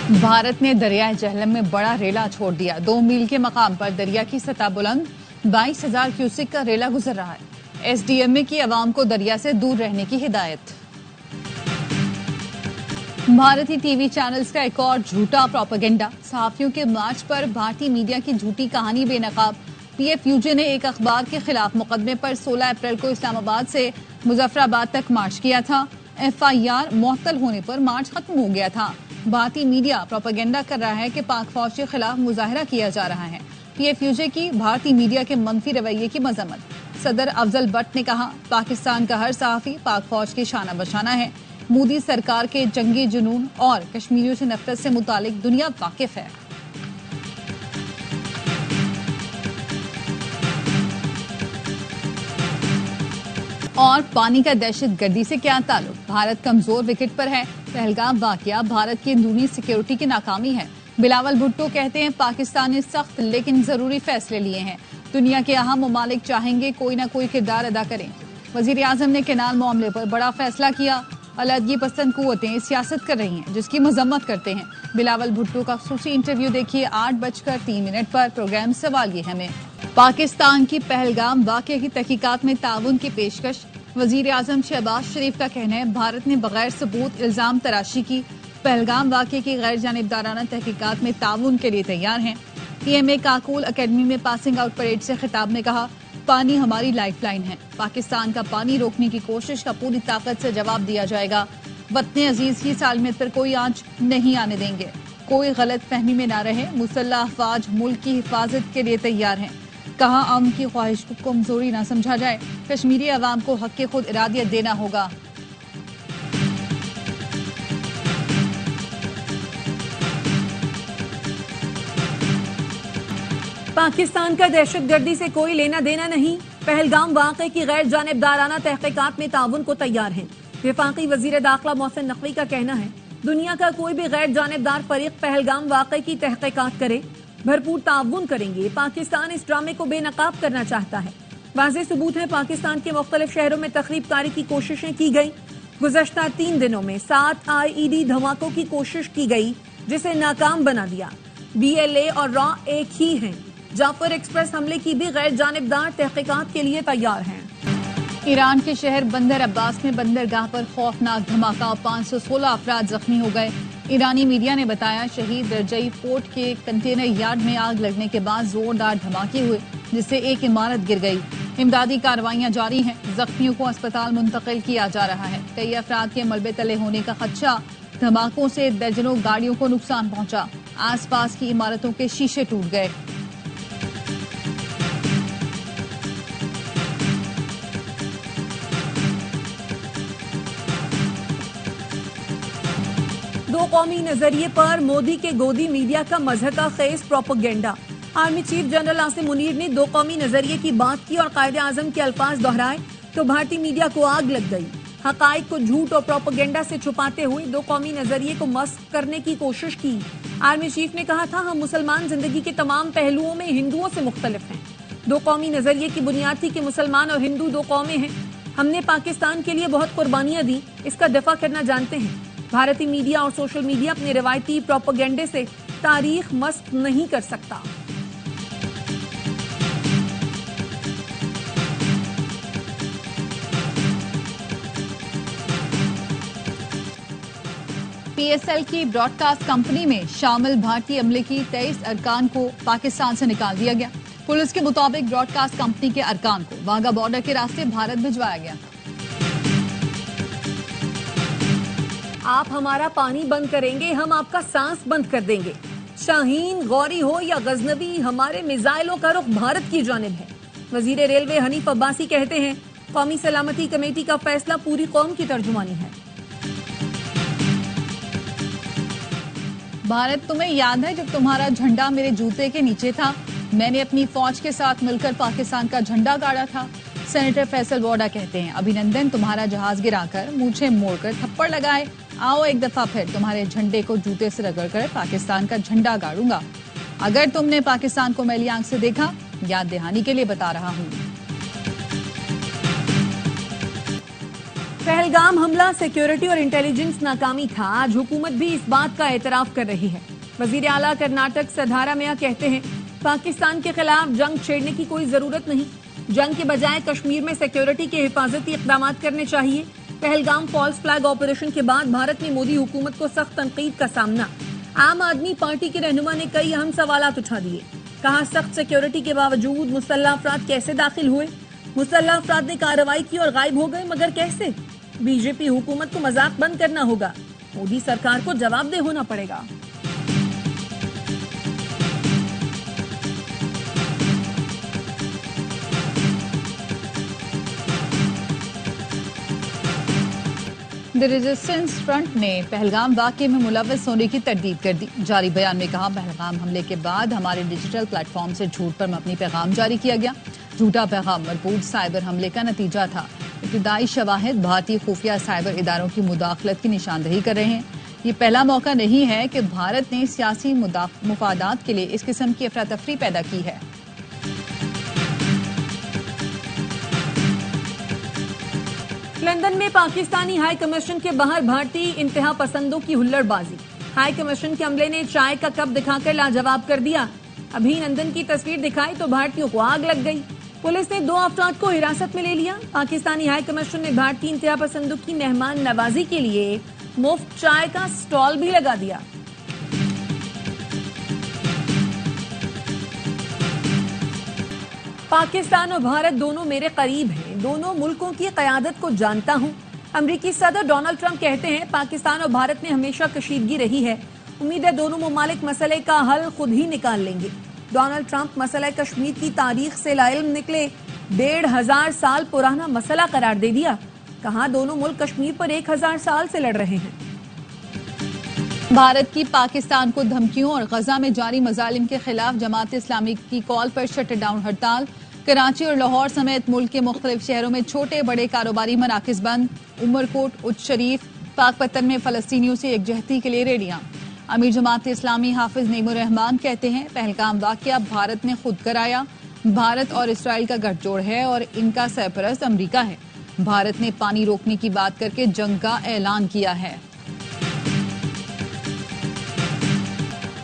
भारत ने दरियाए जहलम में बड़ा रेला छोड़ दिया। 2 मील के मकाम पर दरिया की सतह बुलंद 22,000 क्यूसेक का रेला गुजर रहा है। एसडीएमए की आवाम को दरिया से दूर रहने की हिदायत। भारतीय टीवी चैनल्स का एक और झूठा प्रोपेगेंडा। सहाफियों के मार्च पर भारतीय मीडिया की झूठी कहानी बेनकाब। पीएफयूजे ने एक अखबार के खिलाफ मुकदमे पर 16 अप्रैल को इस्लामाबाद से मुजफ्फराबाद तक मार्च किया था। एफआईआर मुअत्तल होने पर मार्च खत्म हो गया था। भारतीय मीडिया प्रोपेगेंडा कर रहा है कि पाक फौज के खिलाफ मुजाहिरा किया जा रहा है। पीएफयूजे की भारतीय मीडिया के मनफी रवैये की मजम्मत। सदर अफजल भट्ट ने कहा, पाकिस्तान का हर सहाफी पाक फौज की शाना बशाना है। मोदी सरकार के जंगी जुनून और कश्मीरियों से नफरत से मुतालिक दुनिया वाकिफ है। और पानी का दहशतगर्दी से क्या ताल्लुक? भारत कमजोर विकेट पर है। पहलगाम वाकया भारत की अंदरूनी सिक्योरिटी की नाकामी है। बिलावल भुट्टो कहते हैं, पाकिस्तान ने सख्त लेकिन जरूरी फैसले लिए हैं। दुनिया के अहम ममालिक चाहेंगे कोई ना कोई किरदार अदा करें। वजीर आजम ने केनाल मामले पर बड़ा फैसला किया। अलहदगी पसंद कुव्वतें सियासत कर रही हैं, जिसकी मजम्मत करते हैं। बिलावल भुट्टो का खुसूसी इंटरव्यू देखिए 8:03 पर। प्रोग्राम सवाल ये है में पाकिस्तान की पहलगाम वाकये की तहकीकात में ताउन की पेशकश। वजीर आजम शहबाज शरीफ का कहना है, भारत ने बगैर सबूत इल्जाम तराशी की। पहलगाम वाकये की गैर जानिबदाराना तहकीकात में ताउन के लिए तैयार हैं। पीएमए काकूल अकेडमी में पासिंग आउट परेड से खिताब में कहा, पानी हमारी लाइफलाइन है। पाकिस्तान का पानी रोकने की कोशिश का पूरी ताकत से जवाब दिया जाएगा। वतन अजीज की सालमियत पर कोई आंच नहीं आने देंगे। कोई गलत फहमी में ना रहे। मुसल्लह अफवाज मुल्क की हिफाजत के लिए तैयार हैं। कहा, आम की ख्वाहिश को कमजोरी ना समझा जाए। कश्मीरी अवाम को हक के खुद इरादियत देना होगा। पाकिस्तान का दहशतगर्दी से कोई लेना देना नहीं। पहलगाम वाक़े की गैर जानिबदाराना तहकीकात में ताउन को तैयार हैं। वफाकी वजीर दाखिला मोहसिन नकवी का कहना है, दुनिया का कोई भी गैर जानिबदार फरीक पहलगाम वाक़े की तहकीकात करे, भरपूर ताउन करेंगे। पाकिस्तान इस ड्रामे को बेनकाब करना चाहता है। वाज़ेह सबूत है, पाकिस्तान के मुख्तलिफ शहरों में तखरीबकारी की कोशिशें की गई। गुज़श्ता 3 दिनों में 7 IED धमाकों की कोशिश की गई, जिसे नाकाम बना दिया। BLA और रॉ एक ही हैं। जाफर एक्सप्रेस हमले की भी गैर जानिबदार तहकीकात के लिए तैयार हैं। ईरान के शहर बंदर अब्बास में बंदरगाह पर खौफनाक धमाका, 516 अफराद जख्मी हो गए। ईरानी मीडिया ने बताया, शहीद दरजई पोर्ट के कंटेनर यार्ड में आग लगने के बाद जोरदार धमाके हुए, जिससे एक इमारत गिर गई। इमदादी कार्रवाइयां जारी हैं। जख्मियों को अस्पताल मुंतकिल किया जा रहा है। कई अफराद के मलबे तले होने का खदशा। धमाकों से दर्जनों गाड़ियों को नुकसान पहुंचा। आसपास की इमारतों के शीशे टूट गए। दो कौमी नजरिए पर मोदी के गोदी मीडिया का मजहका खेज propaganda. Army chief general Asim Munir ने दो कौमी नजरिए की बात की और कायदे आजम के अल्फाज दोहराए तो भारतीय मीडिया को आग लग गई। हकाइक को झूठ और प्रोपेगेंडा से छुपाते हुए दो कौमी नजरिए को मस्क करने की कोशिश की। आर्मी चीफ ने कहा था, हम मुसलमान जिंदगी के तमाम पहलुओं में हिंदुओं से मुख्तलिफ हैं। दो कौमी नजरिए की बुनियाद थी कि मुसलमान और हिंदू दो कौमें हैं। हमने पाकिस्तान के लिए बहुत कुर्बानियां दी, इसका दफा करना जानते हैं। भारतीय मीडिया और सोशल मीडिया अपने रवायती प्रोपेगेंडे से तारीख मस्त नहीं कर सकता। PSL की ब्रॉडकास्ट कंपनी में शामिल भारतीय अमले की 23 अरकान को पाकिस्तान से निकाल दिया गया। पुलिस के मुताबिक ब्रॉडकास्ट कंपनी के अरकान को वाघा बॉर्डर के रास्ते भारत भिजवाया गया। आप हमारा पानी बंद करेंगे, हम आपका सांस बंद कर देंगे। शाहीन, गौरी हो या गजनवी, हमारे मिसाइलों का रुख भारत की जानिब है। वजीर रेलवे हनीफ अब्बासी कहते हैं, कौमी सलामती कमेटी का फैसला पूरी कौम की तर्जुमानी है। भारत, तुम्हें याद है जब तुम्हारा झंडा मेरे जूते के नीचे था? मैंने अपनी फौज के साथ मिलकर पाकिस्तान का झंडा गाड़ा था। सेनेटर फैसल वोडा कहते हैं, अभिनंदन, तुम्हारा जहाज गिराकर मूछें मोड़कर थप्पड़ लगाए। आओ एक दफा फिर तुम्हारे झंडे को जूते से रगड़कर पाकिस्तान का झंडा गाड़ूंगा। अगर तुमने पाकिस्तान को मैली आंख से देखा, याद दहानी के लिए बता रहा हूं। पहलगाम हमला सिक्योरिटी और इंटेलिजेंस नाकामी था। आज हुकूमत भी इस बात का एतराफ कर रही है। वजीर आला कर्नाटक सिद्धारामैया कहते हैं पाकिस्तान के खिलाफ जंग छेड़ने की कोई जरूरत नहीं, जंग के बजाय कश्मीर में सिक्योरिटी के हिफाजती इकदाम करने चाहिए। पहलगाम फॉल्स फ्लैग ऑपरेशन के बाद भारत में मोदी हुकूमत को सख्त तनकीद का सामना। आम आदमी पार्टी के रहनुमा ने कई अहम सवालात उठा दिए। कहा सख्त सिक्योरिटी के बावजूद मुसल्लह अफराद कैसे दाखिल हुए, मुसल्लह अफराद ने कार्रवाई की और गायब हो गए, मगर कैसे? बीजेपी हुकूमत को मजाक बंद करना होगा, मोदी सरकार को जवाबदेह होना पड़ेगा। द रेजिस्टेंस फ्रंट ने पहलगाम वाकये में मुलव्वस होने की तरदीद कर दी। जारी बयान में कहा पहलगाम हमले के बाद हमारे डिजिटल प्लेटफॉर्म से झूठ पर मबनी पैगाम जारी किया गया। झूठा पैगाम मरबूत साइबर हमले का नतीजा था। इब्तदाई शवाहिद भारतीय खुफिया साइबर इदारों की मुदाखलत की निशानदही कर रहे हैं। ये पहला मौका नहीं है कि भारत ने सियासी मुफादात के लिए इस किस्म की अफरा तफरी पैदा की है। लंदन में पाकिस्तानी हाई कमीशन के बाहर भारतीय इंतहा पसंदों की हुल्लड़बाजी। हाई कमीशन के अमले ने चाय का कप दिखाकर लाजवाब कर दिया। अभिनंदन की तस्वीर दिखाई तो भारतीयों को आग लग गई। पुलिस ने 2 अफराद को हिरासत में ले लिया। पाकिस्तानी हाई कमीशन ने भारतीय इंतहा पसंदों की मेहमान नवाजी के लिए मुफ्त चाय का स्टॉल भी लगा दिया। पाकिस्तान और भारत दोनों मेरे करीब हैं, दोनों मुल्कों की क़यादत को जानता हूं। अमरीकी सदर डोनाल्ड ट्रंप कहते हैं पाकिस्तान और भारत में हमेशा कशीदगी रही है, उम्मीद है दोनों ममालिक मसले का हल खुद ही निकाल लेंगे। डोनाल्ड ट्रंप मसला कश्मीर की तारीख से लाइल्म निकले, 1500 साल पुराना मसला करार दे दिया। कहा दोनों मुल्क कश्मीर पर 1000 साल से लड़ रहे हैं। भारत की पाकिस्तान को धमकियों और गजा में जारी मजालिम के खिलाफ जमात इस्लामी की कॉल पर शटडाउन हड़ताल। कराची और लाहौर समेत मुल्क के मुख्तलिफ शहरों में छोटे बड़े कारोबारी मराकिज बंद। उमरकोट, उच्च शरीफ, पाकपत्तन में फलस्तीनियों से एकजहती के लिए रैलियां। अमीर जमात इस्लामी हाफिज नईमुर रहमान कहते हैं पहलगाम वाकया भारत ने खुद कराया। भारत और इसराइल का गठजोड़ है और इनका सरपरस्त अमरीका है। भारत ने पानी रोकने की बात करके जंग का ऐलान किया है।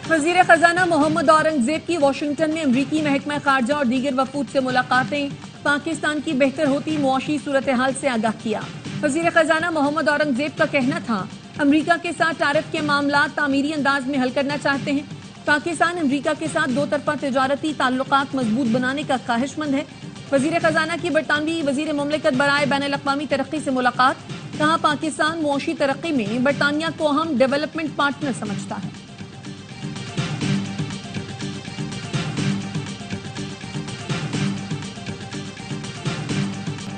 वजीर खजाना मोहम्मद औरंगजेब की वाशिंगटन में अमरीकी महकमा खारजा और दीगर वफूद से मुलाकातें। पाकिस्तान की बेहतर होती मुआशी सूरत हाल से आगाह किया। वजीर खजाना मोहम्मद औरंगजेब का कहना था अमरीका के साथ टैरिफ के मामला तामीरी अंदाज में हल करना चाहते हैं। पाकिस्तान अमरीका के साथ 2 तरफा तिजारती ताल्लुकात मजबूत बनाने का ख्वाहिशमंद है। वजीर खजाना की बरतानवी वजीर मुमलिकत बराए बैनुल-अक़वामी तरक्की से मुलाकात। कहा पाकिस्तान मुआशी तरक्की में बरतानिया को अहम डेवलपमेंट पार्टनर समझता है।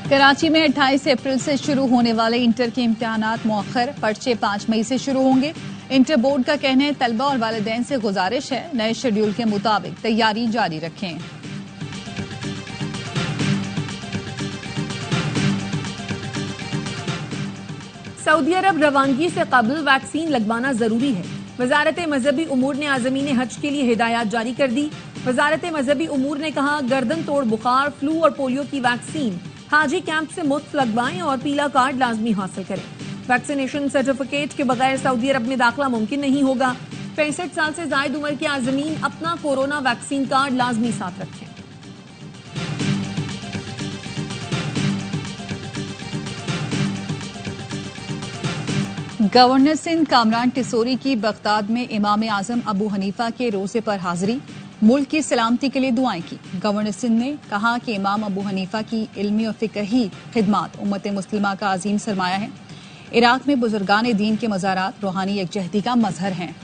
कराची में 28 अप्रैल से शुरू होने वाले इंटर के इम्तिहानात मौखर, पर्चे 5 मई से शुरू होंगे। इंटर बोर्ड का कहना है तलबा और वालिदैन से गुजारिश है नए शेड्यूल के मुताबिक तैयारी जारी रखें। सऊदी अरब रवानगी से कबल वैक्सीन लगवाना जरूरी है। वजारत मजहबी उमूर ने आज़मीन हज के लिए हिदायत जारी कर दी। वजारत मजहबी उमूर ने कहा गर्दन तोड़ बुखार, फ्लू और पोलियो की वैक्सीन हाजी कैंप से मुफ्त लगवाएं और पीला कार्ड लाजमी हासिल करें। वैक्सीनेशन सर्टिफिकेट के बगैर सऊदी अरब में दाखिला मुमकिन नहीं होगा। 65 साल से जायद उम्र के आज़मीन अपना कोरोना वैक्सीन कार्ड लाजमी साथ रखें। गवर्नर सिंध कामरान टिसोरी की बगदाद में इमाम आजम अबू हनीफा के रोजे पर हाजिरी, मुल्क की सलामती के लिए दुआएं की। गवर्नर सिंध ने कहा कि इमाम अबू हनीफा की इल्मी और फिकही खिदमात उम्मत मुस्लिमा का अजीम सरमाया है। इराक में बुजुर्गान दीन के मज़ारात रूहानी यकजहती का मजहर हैं।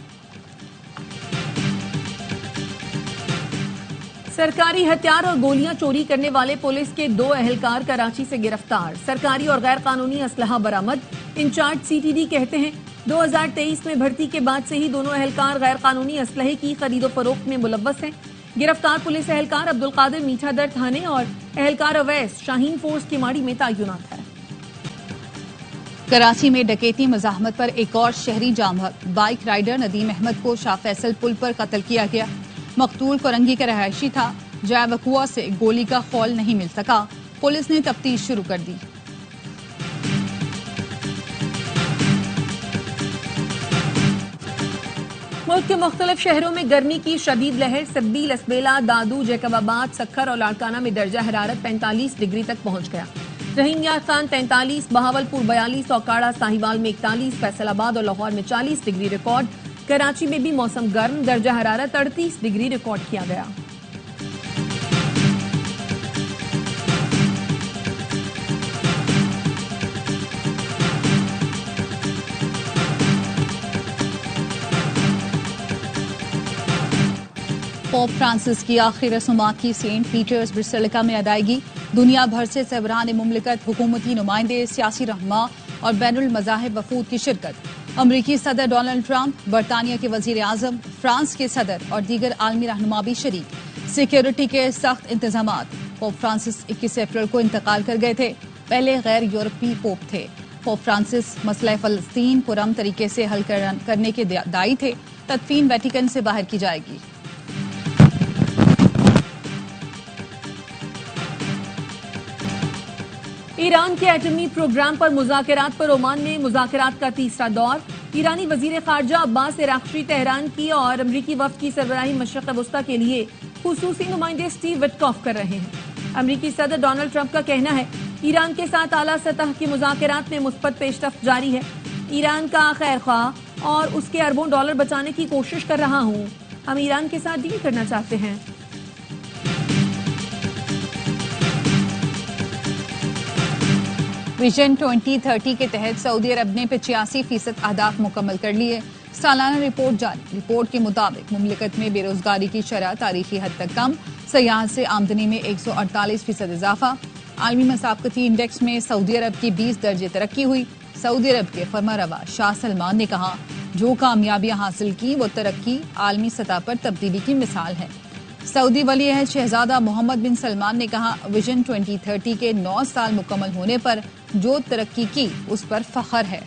सरकारी हथियार और गोलियां चोरी करने वाले पुलिस के 2 अहलकार कराची से गिरफ्तार। सरकारी और गैर कानूनी असलहा बरामद। इंचार्ज सीटीडी कहते हैं 2023 में भर्ती के बाद से ही दोनों अहलकार गैर कानूनी असलहे की खरीदो फरोख्त में मुलव्वस हैं। गिरफ्तार पुलिस अहलकार अब्दुल कादिर मीठादर थाने और अहलकार अवैस शाहीन फोर्स की माड़ी में तैनात है। कराची में डकैती मज़ाहमत पर एक और शहरी जामहक, बाइक राइडर नदीम अहमद को शाह फैसल पुल पर कत्ल किया गया। मकतूल कोरंगी का रहायशी था। जाय वकुआ से गोली का खौल नहीं मिल सका। पुलिस ने तफ्तीश शुरू कर दी। मुल्क के मुख्तलिफ शहरों में गर्मी की शदीद लहर सब्बी, लसबेला, दादू, जैकबाबाद, सक्खर और लाड़काना में दर्जा हरारत 45 डिग्री तक पहुंच गया। रहीम यार खान 43, बहावलपुर 42, औकाड़ा साहिवाल में 41, फैसलाबाद और लाहौर में 40 डिग्री रिकॉर्ड। कराची में भी मौसम गर्म, दर्जा हरारत 38 डिग्री रिकॉर्ड किया गया। पोप फ्रांसिस की आखिरी रसूमात की सेंट पीटर्स बेसिलिका में अदायगी। दुनिया भर से सरबराहान मुमलिकत, हुकूमती नुमाइंदे, सियासी रहनुमा और बैनुल मज़ाहिब वफूद की शिरकत। अमरीकी सदर डोनाल्ड ट्रंप, बरतानिया के वजीर आजम, फ्रांस के सदर और दीगर आलमी रहनुमा भी शरीक। सिक्योरिटी के सख्त इंतजामात। पोप फ्रांसिस 21 अप्रैल को इंतकाल कर गए थे। पहले गैर यूरोपीय पोप थे। पोप फ्रांसिस मसला फलस्तीन पुरअमन तरीके से हल करने के दाई थे। तदफीन वेटिकन से बाहर की जाएगी। ईरान के एटमी प्रोग्राम पर मुज़ाकरात पर ओमान में मुज़ाकरात का तीसरा दौर। ईरानी वजीर खारजा अब्बास इराक्ची तेहरान की और अमरीकी वफ्द की सरबराही मशरक़ वस्ता के लिए खुसूसी नुमाइंदे स्टीव विटकॉफ कर रहे हैं। अमरीकी सदर डोनाल्ड ट्रंप का कहना है ईरान के साथ आला सतह के मुज़ाकरात में मुस्बत पेशरफ्त जारी है। ईरान का खैर ख्वाह और उसके अरबों डॉलर बचाने की कोशिश कर रहा हूँ। हम ईरान के साथ डील करना चाहते हैं। विजन 2030 के तहत सऊदी अरब ने 85% अहदाफ मुकम्मल कर लिए। सालाना रिपोर्ट जारी। रिपोर्ट के मुताबिक मुमलिकत में बेरोजगारी की शरह तारीखी हद तक कम, सयाहत से आमदनी में 148% इजाफा। आलमी मसाबकती इंडेक्स में सऊदी अरब की 20 दर्जे तरक्की हुई। सऊदी अरब के फरमारवा शाह सलमान ने कहा, जो कामयाबियां हासिल की वो तरक्की आलमी सतह पर तब्दीली की मिसाल है। सऊदी वली अहद शहजादा मोहम्मद बिन सलमान ने कहा, विजन 2030 के 9 साल मुकम्मल होने पर जो तरक्की की उस पर फख्र है।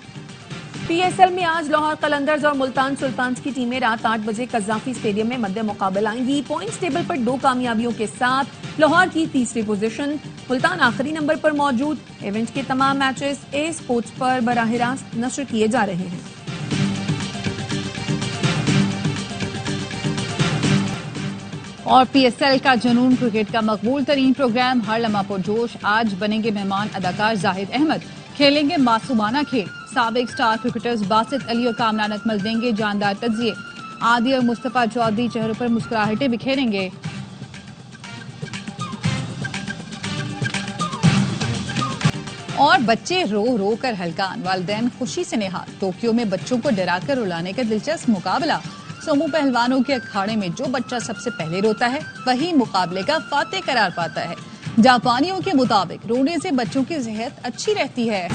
PSL में आज लाहौर कलंदर्स और मुल्तान सुल्तान्स की टीमें रात 8 बजे कज़ाफी स्टेडियम में मद्दे मुकाबला आएंगी। पॉइंट्स टेबल पर 2 कामयाबियों के साथ लाहौर की तीसरी पोजीशन, मुल्तान आखिरी नंबर पर मौजूद। इवेंट के तमाम मैचेस ए स्पोर्ट्स पर बराह रास्त नशर किए जा रहे हैं। और PSL का जुनून क्रिकेट का मकबूल तरीन प्रोग्राम हर लम्हा पुरजोश। आज बनेंगे मेहमान अदाकार जाहिद अहमद, खेलेंगे मासूमाना खेल। साबिक स्टार क्रिकेटर्स बासित अली और कामरान अकमल देंगे जानदार तज्जिए। आदि और मुस्तफा चौधरी चेहरों पर मुस्कुराहटें बिखेरेंगे। और बच्चे रो रो कर हलकान, वालिदैन खुशी से निहाल। टोक्यो में बच्चों को डराकर रुलाने का दिलचस्प मुकाबला। सोमो पहलवानों के अखाड़े में जो बच्चा सबसे पहले रोता है वही मुकाबले का फातेह करार पाता है। जापानियों के मुताबिक रोने से बच्चों की सेहत अच्छी रहती है।